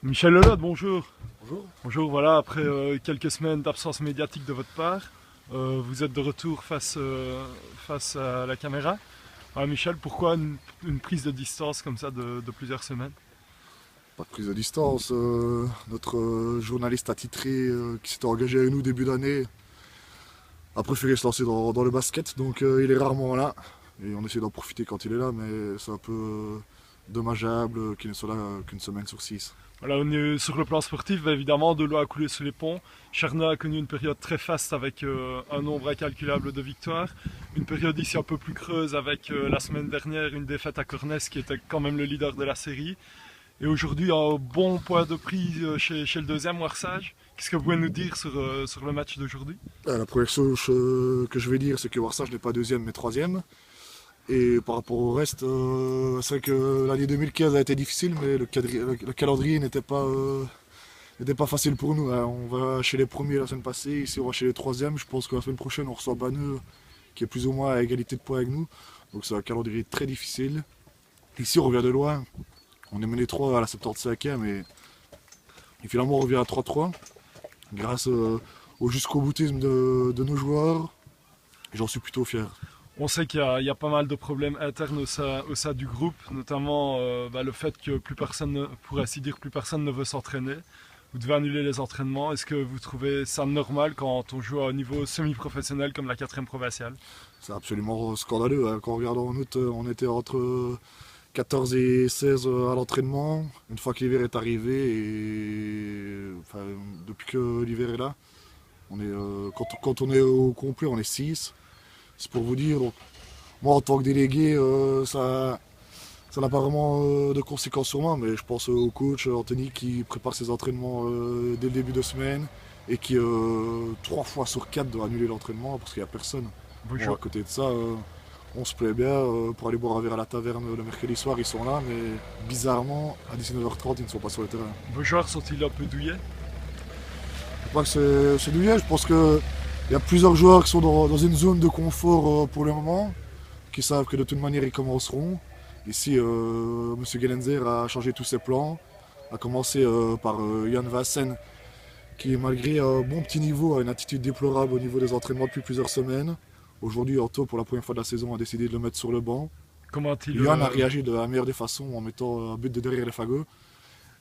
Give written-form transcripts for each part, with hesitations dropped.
Michel Lelotte, bonjour. Bonjour. Bonjour, voilà, après quelques semaines d'absence médiatique de votre part, vous êtes de retour face à la caméra. Alors, Michel, pourquoi une prise de distance comme ça de plusieurs semaines? Pas de prise de distance. Notre journaliste attitré qui s'était engagé avec nous début d'année a préféré se lancer dans le basket, donc il est rarement là. Et on essaie d'en profiter quand il est là, mais c'est un peu dommageable qu'il ne soit là qu'une semaine sur 6. Voilà, on est sur le plan sportif, bah, évidemment, de l'eau a coulé sous les ponts. Charna a connu une période très faste avec un nombre incalculable de victoires. Une période ici un peu plus creuse avec la semaine dernière une défaite à Cornès qui était quand même le leader de la série. Et aujourd'hui, un bon point de prix chez le deuxième, Warsage. Qu'est-ce que vous pouvez nous dire sur le match d'aujourd'hui? La première chose que je vais dire, c'est que Warsage n'est pas deuxième mais troisième. Et par rapport au reste, c'est vrai que l'année 2015 a été difficile, mais le calendrier n'était pas facile pour nous, hein. On va chez les premiers la semaine passée, ici on va chez les troisièmes. Je pense que la semaine prochaine on reçoit Banneux qui est plus ou moins à égalité de points avec nous. Donc c'est un calendrier très difficile. Ici on revient de loin. On est mené 3 à la 75e et finalement on revient à 3-3 grâce au jusqu'au boutisme de nos joueurs. Et j'en suis plutôt fier. On sait qu'il y a pas mal de problèmes internes au sein du groupe, notamment le fait que plus personne, pour ainsi dire, plus personne ne veut s'entraîner. Vous devez annuler les entraînements. Est-ce que vous trouvez ça normal quand on joue à un niveau semi-professionnel comme la 4e provinciale? C'est absolument scandaleux, hein. Quand on regarde en août, on était entre 14 et 16 à l'entraînement. Une fois que l'hiver est arrivé, et enfin, depuis que l'hiver est là, quand on est au complet, on est 6. C'est pour vous dire. Donc, moi, en tant que délégué, ça n'a pas vraiment de conséquences sur moi, mais je pense au coach Anthony qui prépare ses entraînements dès le début de semaine et qui 3 fois sur 4 doit annuler l'entraînement parce qu'il n'y a personne. Bon, à côté de ça, on se plaît bien pour aller boire un verre à la taverne le mercredi soir, ils sont là, mais bizarrement, à 19h30, ils ne sont pas sur le terrain. Vos joueurs sont-ils un peu douillés? Je crois que c'est douillet. Je pense qu'il y a plusieurs joueurs qui sont dans une zone de confort pour le moment, qui savent que de toute manière ils commenceront. Ici, M. Gelenzer a changé tous ses plans, a commencé par Jan Vassen, qui malgré un bon petit niveau a une attitude déplorable au niveau des entraînements depuis plusieurs semaines. Aujourd'hui, Anto, pour la première fois de la saison, a décidé de le mettre sur le banc. Comment a-t-il Jan a réagi de la meilleure des façons en mettant un but de derrière les fagots.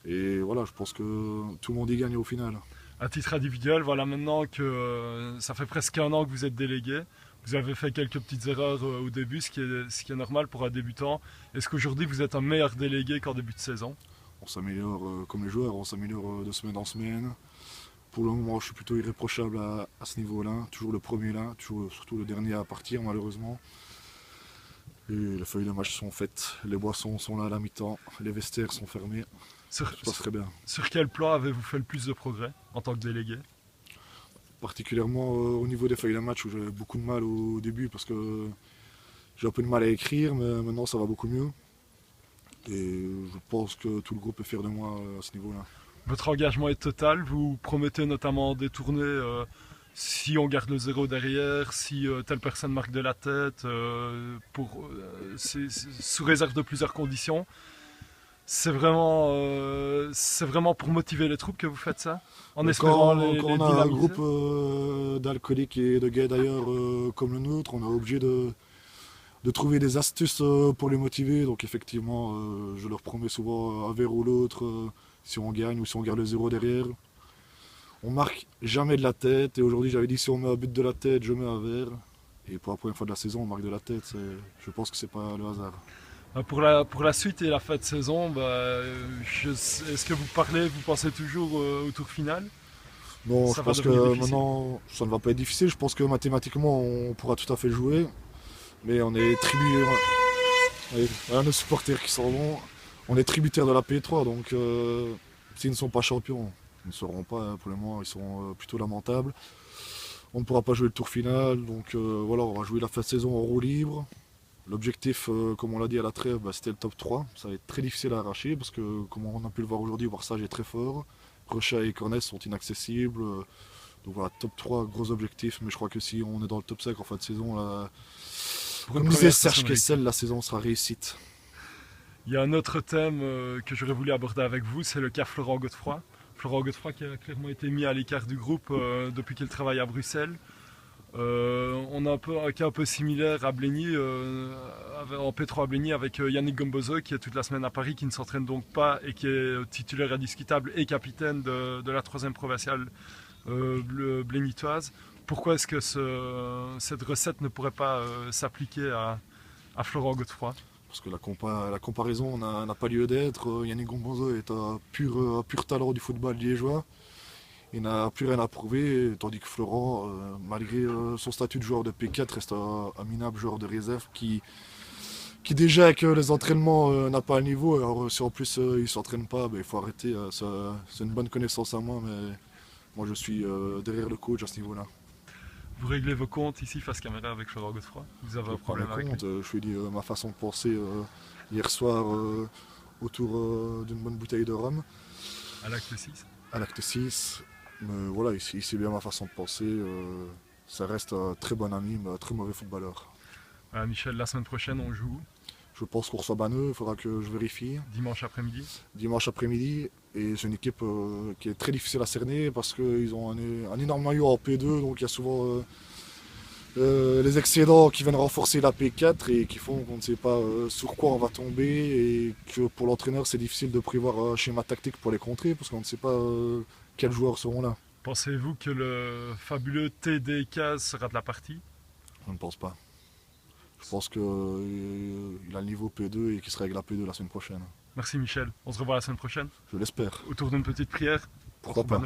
Et voilà, je pense que tout le monde y gagne au final. À titre individuel, voilà, maintenant que ça fait presque un an que vous êtes délégué, vous avez fait quelques petites erreurs au début, ce qui est normal pour un débutant. Est-ce qu'aujourd'hui vous êtes un meilleur délégué qu'en début de saison? On s'améliore comme les joueurs, on s'améliore de semaine en semaine. Pour le moment, je suis plutôt irréprochable à ce niveau-là. Toujours le premier là, surtout le dernier à partir malheureusement. Et les feuilles de match sont faites, les boissons sont là à la mi-temps, les vestiaires sont fermés. Ça se passe très bien. Sur quel plan avez-vous fait le plus de progrès en tant que délégué? Particulièrement au niveau des feuilles de match où j'avais beaucoup de mal au début parce que j'ai un peu de mal à écrire, mais maintenant ça va beaucoup mieux. Et je pense que tout le groupe est fier de moi à ce niveau-là. Votre engagement est total, vous promettez notamment des tournées si on garde le 0 derrière, si telle personne marque de la tête, sous réserve de plusieurs conditions. C'est vraiment pour motiver les troupes que vous faites ça, en espérant les quand on a un dynamiser. groupe d'alcooliques et de gays d'ailleurs comme le nôtre, on est obligé de trouver des astuces pour les motiver. Donc effectivement, je leur promets souvent un verre ou l'autre si on gagne ou si on garde le 0 derrière. On marque jamais de la tête et aujourd'hui j'avais dit si on met un but de la tête, je mets un verre. Et pour la première fois de la saison, on marque de la tête. Je pense que c'est pas le hasard. Pour la suite et la fin de saison, est-ce que vous pensez toujours au tour final? Non, Ça je va pense que devenir difficile. maintenant ça ne va pas être difficile. Je pense que mathématiquement on pourra tout à fait jouer. Mais on est tributaire. Voilà nos supporters qui s'en vont. On est tributaire de la P3, donc s'ils ne sont pas champions, ils ne seront pas, hein. Pour le moment, ils sont plutôt lamentables. On ne pourra pas jouer le tour final, donc voilà, on va jouer la fin de saison en roue libre. L'objectif, comme on l'a dit à la trêve, c'était le top 3. Ça va être très difficile à arracher parce que, comme on a pu le voir aujourd'hui, Warsage est très fort. Rochat et Cornès sont inaccessibles. Donc voilà, top 3, gros objectif. Mais je crois que si on est dans le top 5 en fin de saison, là, comme disait Serge Kessel, la saison sera réussite. Il y a un autre thème que j'aurais voulu aborder avec vous, c'est le cas Florent Godefroy. Florent Godefroy qui a clairement été mis à l'écart du groupe depuis qu'il travaille à Bruxelles. On a un cas un peu similaire à Blény, en P3 à Blény avec Yannick Gombozo qui est toute la semaine à Paris, qui ne s'entraîne donc pas et qui est titulaire indiscutable et capitaine de la 3e provinciale blénitoise. Pourquoi est-ce que cette recette ne pourrait pas s'appliquer à Florent Godefroy? Parce que la comparaison n'a pas lieu d'être. Yannick Gombozo est un pur talent du football liégeois. Il n'a plus rien à prouver, tandis que Florent, malgré son statut de joueur de P4, reste un minable joueur de réserve qui déjà avec les entraînements n'a pas le niveau. Alors si en plus il ne s'entraîne pas, il faut arrêter. C'est une bonne connaissance à moi, mais moi je suis derrière le coach à ce niveau-là. Vous réglez vos comptes ici face caméra avec Florent Godefroy? Vous avez un problème avec lui? Je lui ai dit ma façon de penser hier soir autour d'une bonne bouteille de rhum. À l'acte 6? À l'acte 6. Mais voilà, il sait bien ma façon de penser. Ça reste un très bon ami, mais un très mauvais footballeur. Michel, la semaine prochaine, on joue Je pense qu'on reçoit Banneux, il faudra que je vérifie. dimanche après-midi? Dimanche après-midi. Et c'est une équipe qui est très difficile à cerner parce qu'ils ont un énorme maillot en P2, donc il y a souvent les excédents qui viennent renforcer la P4 et qui font qu'on ne sait pas sur quoi on va tomber et que pour l'entraîneur c'est difficile de prévoir un schéma tactique pour les contrer parce qu'on ne sait pas quels joueurs seront là. Pensez-vous que le fabuleux TD15 sera de la partie? Je ne pense pas. Je pense qu'il a le niveau P2 et qu'il sera avec la P2 la semaine prochaine. Merci Michel, on se revoit la semaine prochaine. Je l'espère. Autour d'une petite prière. Pourquoi pas.